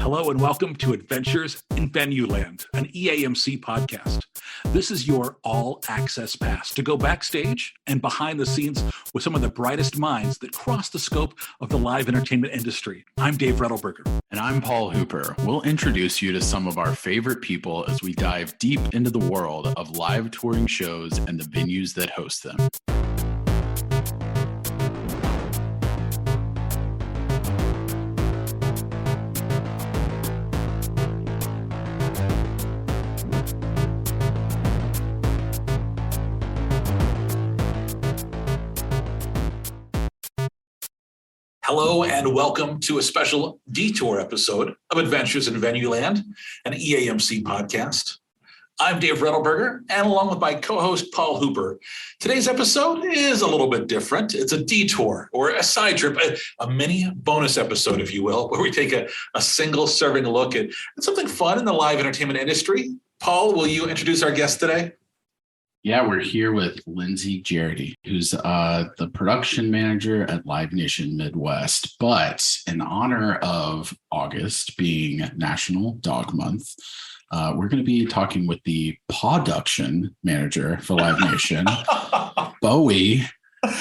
Hello and welcome to Adventures in Venueland, an EAMC podcast. This is your all-access pass to go backstage and behind the scenes with some of the brightest minds that cross the scope of the live entertainment industry. I'm Dave Rettelberger. And I'm Paul Hooper. We'll introduce you to some of our favorite people as we dive deep into the world of live touring shows and the venues that host them. Hello and welcome to a special detour episode of Adventures in Venueland, an EAMC podcast. I'm Dave Rettelberger, and along with my co-host Paul Hooper, today's episode is a little bit different. It's a detour or a side trip, a mini bonus episode, if you will, where we take a single serving look at something fun in the live entertainment industry. Paul, will you introduce our guest today? Yeah, we're here with Lindsay Jarity, who's the production manager at Live Nation Midwest. But in honor of August being National Dog Month, we're going to be talking with the production manager for Live Nation, Bowie,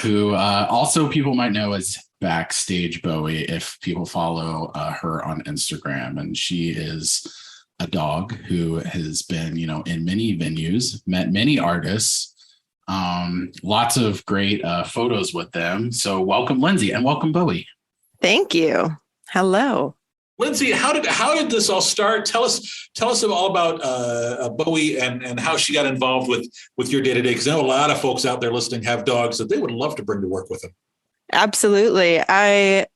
who also people might know as Backstage Bowie if people follow her on Instagram. And she is a dog who has been, in many venues, met many artists, lots of great photos with them. So welcome, Lindsay, and welcome, Bowie. Thank you. Hello. Lindsay, how did this all start? Tell us all about Bowie and how she got involved with your day-to-day, because I know a lot of folks out there listening have dogs that they would love to bring to work with them. Absolutely. I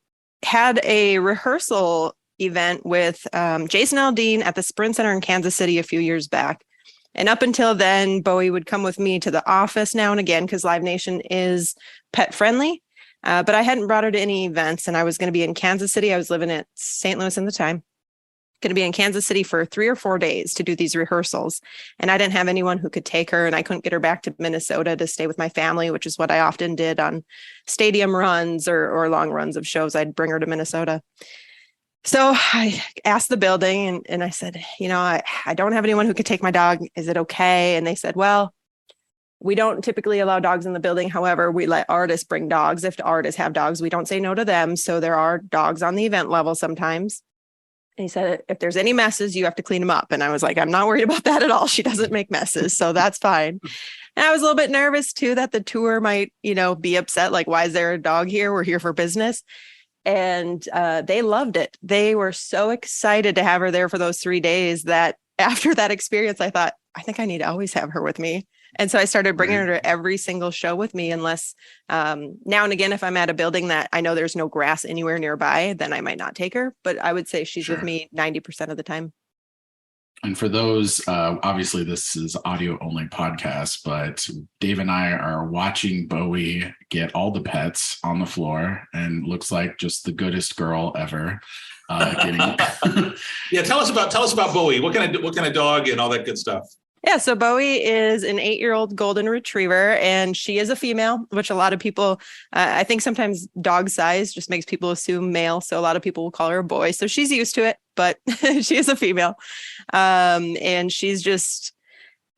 had a rehearsal event with Jason Aldean at the Sprint Center in Kansas City a few years back. And up until then, Bowie would come with me to the office now and again because Live Nation is pet friendly. But I hadn't brought her to any events, and I was going to be in Kansas City. I was living at St. Louis at the time. Going to be in Kansas City for 3 or 4 days to do these rehearsals. And I didn't have anyone who could take her, and I couldn't get her back to Minnesota to stay with my family, which is what I often did on stadium runs or long runs of shows. I'd bring her to Minnesota. So I asked the building and I said, I don't have anyone who could take my dog. Is it okay? And they said, well, we don't typically allow dogs in the building. However, we let artists bring dogs. If the artists have dogs, we don't say no to them. So there are dogs on the event level sometimes. And he said, if there's any messes, you have to clean them up. And I was like, I'm not worried about that at all. She doesn't make messes. So that's fine. And I was a little bit nervous too, that the tour might, be upset. Like, why is there a dog here? We're here for business. And they loved it. They were so excited to have her there for those 3 days that after that experience, I thought, I think I need to always have her with me. And so I started bringing her to every single show with me, unless now and again, if I'm at a building that I know there's no grass anywhere nearby, then I might not take her. But I would say she's with me 90% of the time. And for those, obviously this is audio only podcast, but Dave and I are watching Bowie get all the pets on the floor and looks like just the goodest girl ever. Yeah. Tell us about Bowie. What kind of dog and all that good stuff? Yeah, so Bowie is an 8-year-old golden retriever, and she is a female, which a lot of people, I think sometimes dog size just makes people assume male. So a lot of people will call her a boy. So she's used to it, but she is a female. And she's just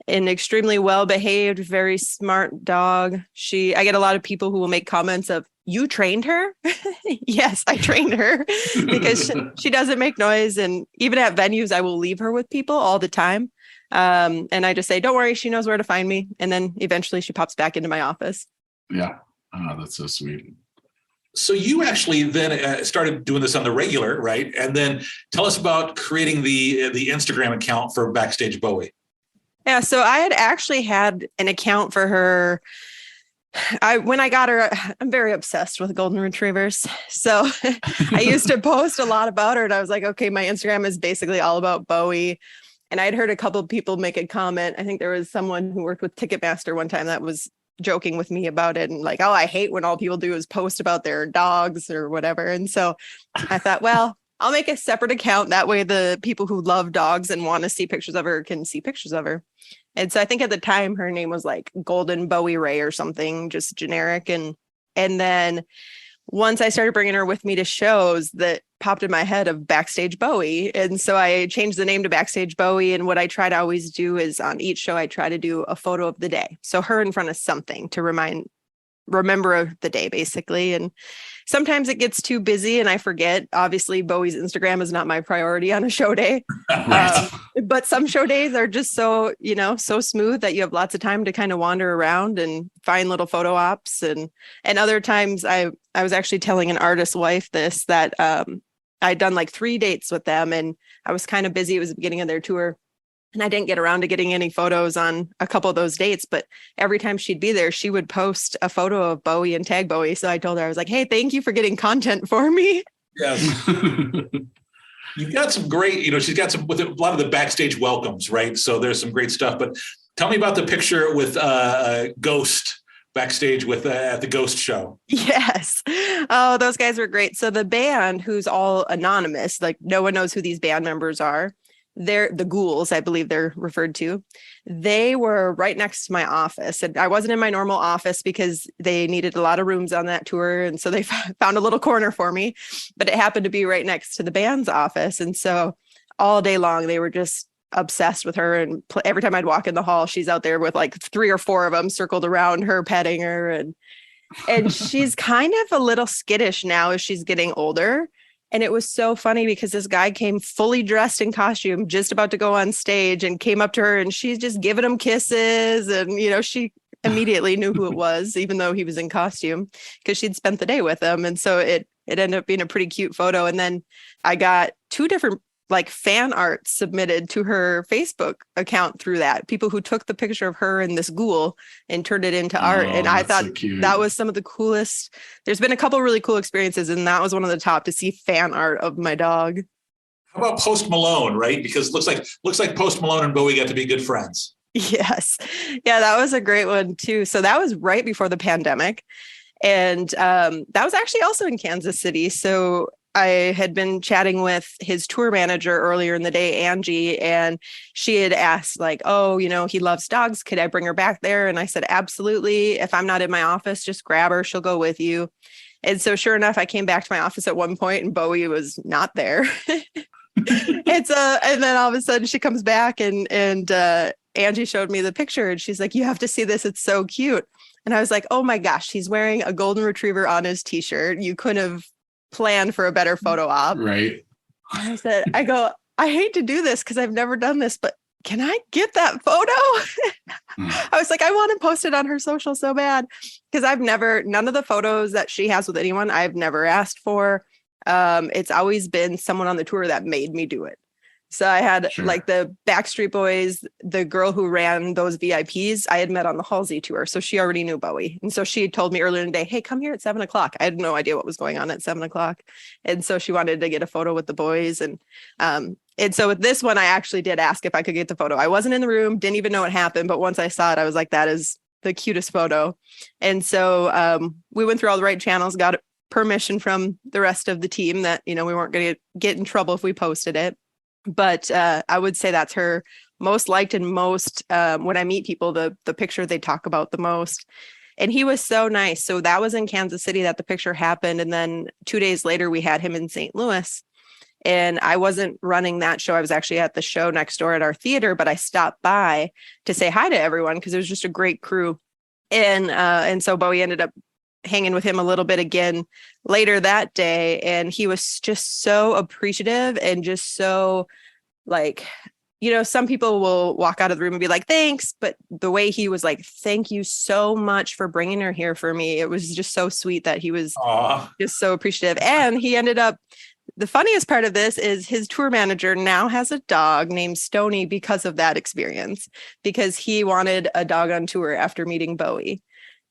an extremely well-behaved, very smart dog. I get a lot of people who will make comments of, you trained her? Yes, I trained her because she doesn't make noise. And even at venues, I will leave her with people all the time. And I just say, don't worry, she knows where to find me. And then eventually she pops back into my office. Yeah. Oh, that's so sweet. So you actually then started doing this on the regular, right? And then tell us about creating the Instagram account for Backstage Bowie. Yeah. So I had actually had an account for her. When I got her, I'm very obsessed with golden retrievers. So I used to post a lot about her, and I was like, okay, my Instagram is basically all about Bowie. And I'd heard a couple of people make a comment. I think there was someone who worked with Ticketmaster one time that was joking with me about it and like, oh, I hate when all people do is post about their dogs or whatever. And so I thought, well, I'll make a separate account. That way the people who love dogs and want to see pictures of her can see pictures of her. And so I think at the time her name was like Golden Bowie Ray or something, just generic. And then once I started bringing her with me to shows, that popped in my head of Backstage Bowie. And so I changed the name to Backstage Bowie. And what I try to always do is on each show, I try to do a photo of the day. So her in front of something to remember the day, basically. And sometimes it gets too busy and I forget. Obviously, Bowie's Instagram is not my priority on a show day. Right. But some show days are just so, so smooth that you have lots of time to kind of wander around and find little photo ops. And other times I was actually telling an artist's wife this, that I'd done like 3 dates with them and I was kind of busy. It was the beginning of their tour. And I didn't get around to getting any photos on a couple of those dates, but every time she'd be there, she would post a photo of Bowie and tag Bowie. So I told her, I was like, hey, thank you for getting content for me. Yes. You've got some great, she's got some with a lot of the backstage welcomes, right? So there's some great stuff. But tell me about the picture with Ghost backstage with at the Ghost show. Yes. Oh, those guys were great. So the band, who's all anonymous, like no one knows who these band members are. They're the ghouls, I believe they're referred to. They were right next to my office. And I wasn't in my normal office because they needed a lot of rooms on that tour. And so they found a little corner for me, but it happened to be right next to the band's office. And so all day long, they were just obsessed with her. And every time I'd walk in the hall, she's out there with like 3 or 4 of them circled around her, petting her. And she's kind of a little skittish now as she's getting older. And it was so funny because this guy came fully dressed in costume, just about to go on stage, and came up to her and she's just giving him kisses. And, she immediately knew who it was, even though he was in costume, because she'd spent the day with him. And so it ended up being a pretty cute photo. And then I got 2 different fan art submitted to her Facebook account through that. People who took the picture of her and this ghoul and turned it into art. And I thought that was some of the coolest. There's been a couple really cool experiences, and that was one of the top, to see fan art of my dog. How about Post Malone, right? Because looks like Post Malone and Bowie got to be good friends. Yes. Yeah, that was a great one too. So that was right before the pandemic. And that was actually also in Kansas City. So I had been chatting with his tour manager earlier in the day, Angie, and she had asked like, oh, he loves dogs. Could I bring her back there? And I said, absolutely. If I'm not in my office, just grab her. She'll go with you. And so sure enough, I came back to my office at one point and Bowie was not there. And then all of a sudden she comes back and Angie showed me the picture and she's like, you have to see this. It's so cute. And I was like, oh my gosh, he's wearing a golden retriever on his t-shirt. You couldn't have planned for a better photo op. Right. And I hate to do this because I've never done this, but can I get that photo? I was like, I want to post it on her social so bad because none of the photos that she has with anyone, I've never asked for. It's always been someone on the tour that made me do it. So I had like the Backstreet Boys, the girl who ran those VIPs, I had met on the Halsey tour. So she already knew Bowie. And so she told me earlier in the day, hey, come here at 7:00. I had no idea what was going on at 7:00. And so she wanted to get a photo with the boys. And so with this one, I actually did ask if I could get the photo. I wasn't in the room, didn't even know what happened. But once I saw it, I was like, that is the cutest photo. And so we went through all the right channels, got permission from the rest of the team that, we weren't going to get in trouble if we posted it. But I would say that's her most liked and most, when I meet people, the picture they talk about the most. And he was so nice. So that was in Kansas City that the picture happened. And then 2 days later, we had him in St. Louis. And I wasn't running that show. I was actually at the show next door at our theater, but I stopped by to say hi to everyone because it was just a great crew. And so Bowie ended up hanging with him a little bit again later that day. And he was just so appreciative and just so some people will walk out of the room and be like, thanks. But the way he was like, thank you so much for bringing her here for me. It was just so sweet that he was just so appreciative. And he ended up, the funniest part of this is his tour manager now has a dog named Stony because of that experience, because he wanted a dog on tour after meeting Bowie.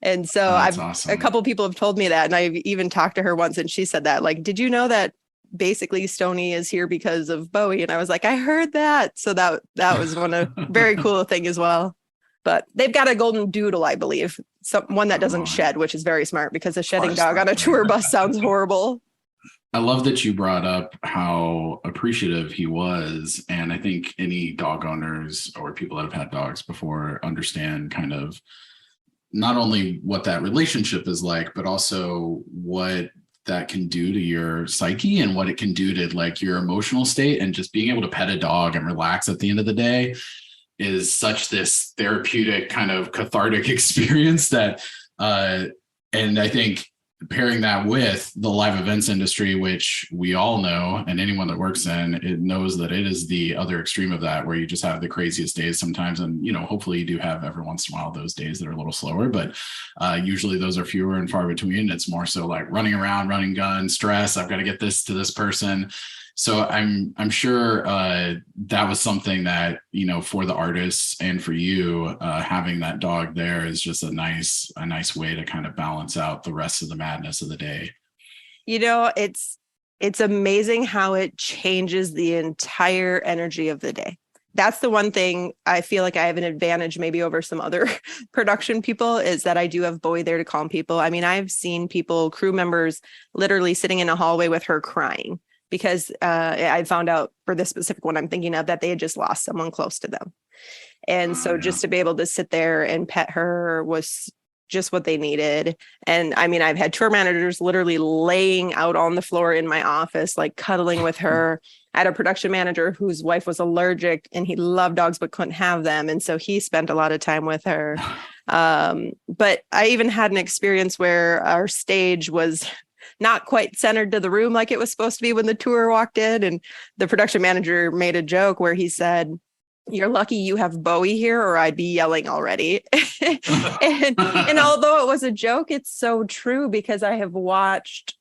And so awesome. A couple people have told me that, and I've even talked to her once and she said that, like, did you know that basically Stony is here because of Bowie? And I was like, I heard that. So that was very cool thing as well. But they've got a golden doodle, I believe. One that doesn't shed, which is very smart because a shedding dog on a tour bus sounds horrible. I love that you brought up how appreciative he was. And I think any dog owners or people that have had dogs before understand kind of not only what that relationship is like, but also what that can do to your psyche and what it can do to like your emotional state, and just being able to pet a dog and relax at the end of the day is such this therapeutic kind of cathartic experience that and I think pairing that with the live events industry, which we all know, and anyone that works in it knows that it is the other extreme of that, where you just have the craziest days sometimes. And, you know, hopefully you do have every once in a while those days that are a little slower, but usually those are fewer and far between. It's more so like running around, running gun, stress. I've got to get this to this person. So I'm sure that was something that, you know, for the artists and for you, having that dog there is just a nice way to kind of balance out the rest of the madness of the day. You know, it's amazing how it changes the entire energy of the day. That's the one thing I feel like I have an advantage maybe over some other production people, is that I do have Bowie there to calm people. I mean, I've seen people, crew members, literally sitting in a hallway with her crying, because I found out for this specific one I'm thinking of that they had just lost someone close to them. And so just to be able to sit there and pet her was just what they needed. And I mean, I've had tour managers literally laying out on the floor in my office, like cuddling with her. I had a production manager whose wife was allergic and he loved dogs but couldn't have them. And so he spent a lot of time with her. But I even had an experience where our stage was not quite centered to the room like it was supposed to be when the tour walked in. And the production manager made a joke where he said, "You're lucky you have Bowie here, or I'd be yelling already." and although it was a joke, it's so true, because I have watched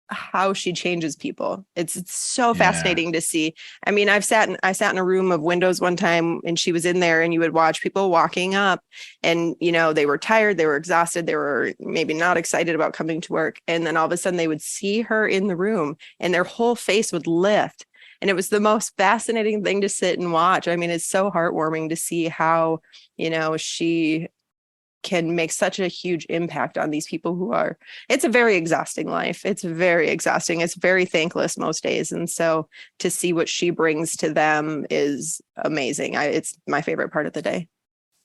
how she changes people. It's so fascinating to see. I mean, I sat in a room of windows one time, and she was in there, and you would watch people walking up, and, you know, they were tired, they were exhausted, they were maybe not excited about coming to work. And then all of a sudden they would see her in the room and their whole face would lift. And it was the most fascinating thing to sit and watch. I mean, it's so heartwarming to see how, you know, she can make such a huge impact on these people who are, it's a very exhausting life. It's very exhausting. It's very thankless most days. And so to see what she brings to them is amazing. It's my favorite part of the day.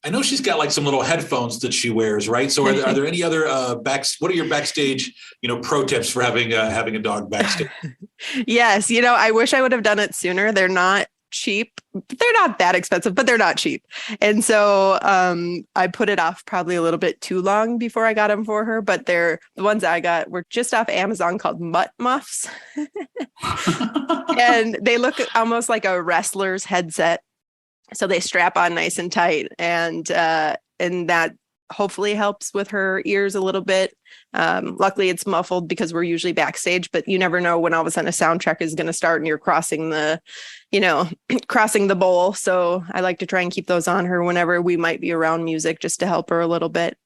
I know she's got like some little headphones that she wears, right? So are there any other what are your backstage, you know, pro tips for having a dog backstage? Yes. You know, I wish I would have done it sooner. They're not cheap. They're not that expensive, but they're not cheap. And so I put it off probably a little bit too long before I got them for her, but the ones I got were just off Amazon, called Mutt Muffs. And they look almost like a wrestler's headset. So they strap on nice and tight, and that hopefully helps with her ears a little bit. Luckily it's muffled because we're usually backstage, but you never know when all of a sudden a sound check is going to start and you're crossing the bowl. So I like to try and keep those on her whenever we might be around music, just to help her a little bit.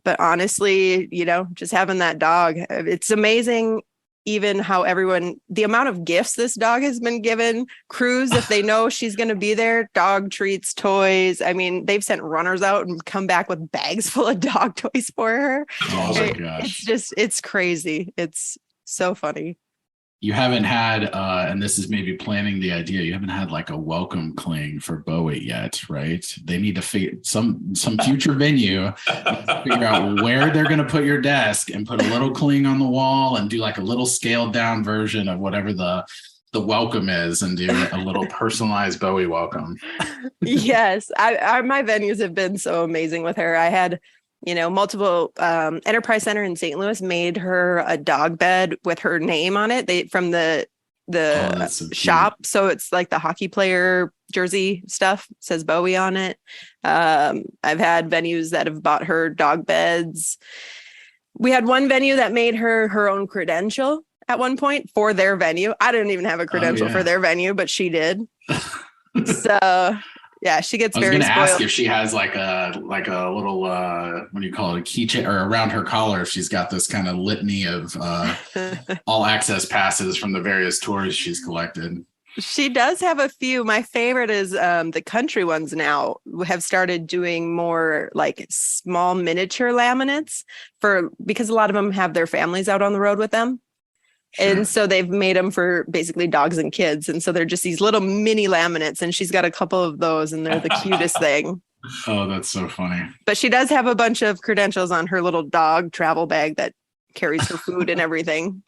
But honestly, you know, just having that dog, it's amazing. Even how the amount of gifts this dog has been given, crews, if they know she's going to be there, dog treats, toys. I mean, they've sent runners out and come back with bags full of dog toys for her. Oh my gosh. It's crazy. It's so funny. You haven't had, and this is maybe planting the idea, you haven't had like a welcome cling for Bowie yet, right? They need to figure some future venue, figure out where they're going to put your desk and put a little cling on the wall and do like a little scaled down version of whatever the welcome is, and do a little personalized Bowie welcome. Yes. My venues have been so amazing with her. I had, you know, multiple Enterprise Center in St. Louis made her a dog bed with her name on it. From the so shop. So it's like the hockey player jersey stuff, says Bowie on it. I've had venues that have bought her dog beds. We had one venue that made her own credential at one point for their venue. I didn't even have a credential for their venue, but she did. So yeah, she gets very spoiled. I was going to ask if she has like a little, what do you call it, a keychain, or around her collar, if she's got this kind of litany of all access passes from the various tours she's collected. She does have a few. My favorite is the country ones now have started doing more like small miniature laminates because a lot of them have their families out on the road with them. Sure. And so they've made them for basically dogs and kids. And so they're just these little mini laminates, and she's got a couple of those, and they're the cutest thing. Oh, that's so funny. But she does have a bunch of credentials on her little dog travel bag that carries her food and everything.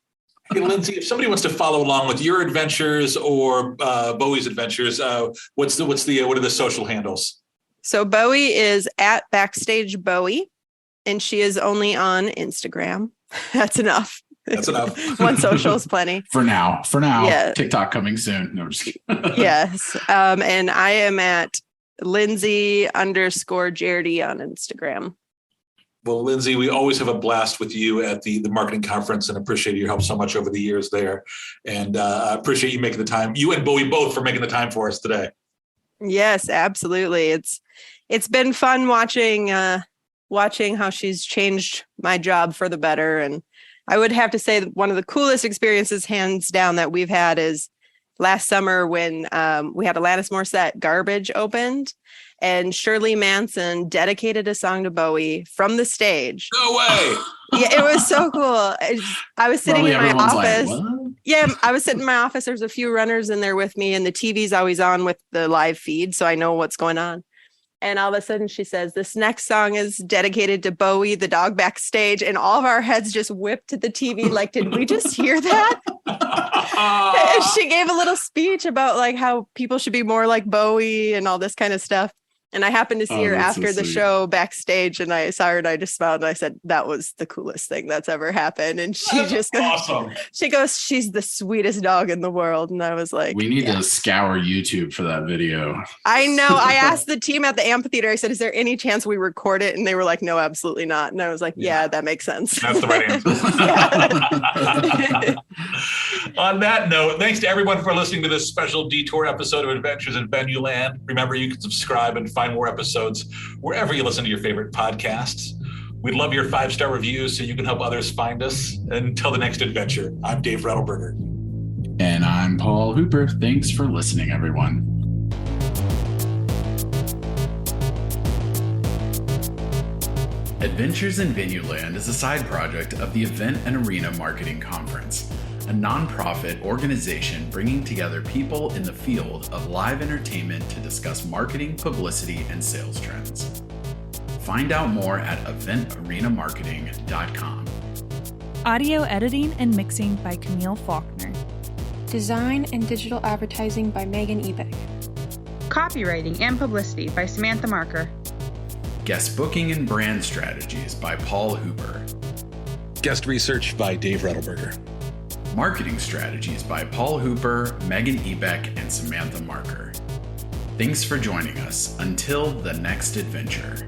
Hey, Lindsay, if somebody wants to follow along with your adventures or Bowie's adventures, what are the social handles? So Bowie is at Backstage Bowie, and she is only on Instagram. That's enough. That's enough. One social is plenty. For now. Yeah. TikTok coming soon. No, I'm just kidding. Yes. And I am at Lindsay_Jardy on Instagram. Well, Lindsay, we always have a blast with you at the marketing conference and appreciate your help so much over the years there. And I appreciate you making the time, you and Bowie both, for making the time for us today. Yes, absolutely. It's been fun watching how she's changed my job for the better. And I would have to say that one of the coolest experiences, hands down, that we've had is last summer when we had Alanis Morissette Garbage opened. And Shirley Manson dedicated a song to Bowie from the stage. No way. Yeah, it was so cool. I was sitting in my office. I was sitting in my office. There's a few runners in there with me, and the TV's always on with the live feed, so I know what's going on. And all of a sudden she says, this next song is dedicated to Bowie, the dog backstage. And all of our heads just whipped to the TV. Like, did we just hear that? And she gave a little speech about like how people should be more like Bowie and all this kind of stuff. And I happened to see her after the show backstage, and I saw her and I just smiled and I said, that was the coolest thing that's ever happened. And she awesome. She goes, she's the sweetest dog in the world. And I was like, we need to scour YouTube for that video. I know. I asked the team at the amphitheater, I said, is there any chance we record it? And they were like, no, absolutely not. And I was like, yeah, that makes sense. That's the right answer. On that note, thanks to everyone for listening to this special detour episode of Adventures in Venueland. Remember, you can subscribe and find more episodes wherever you listen to your favorite podcasts. We'd love your 5-star reviews so you can help others find us. Until the next adventure, I'm Dave Rettelberger. And I'm Paul Hooper. Thanks for listening, everyone. Adventures in Venueland is a side project of the Event and Arena Marketing Conference, a nonprofit organization bringing together people in the field of live entertainment to discuss marketing, publicity, and sales trends. Find out more at eventarenamarketing.com. Audio editing and mixing by Camille Faulkner. Design and digital advertising by Megan Ebeck. Copywriting and publicity by Samantha Marker. Guest booking and brand strategies by Paul Hooper. Guest research by Dave Rettelberger. Marketing strategies by Paul Hooper, Megan Ebeck, and Samantha Marker. Thanks for joining us. Until the next adventure.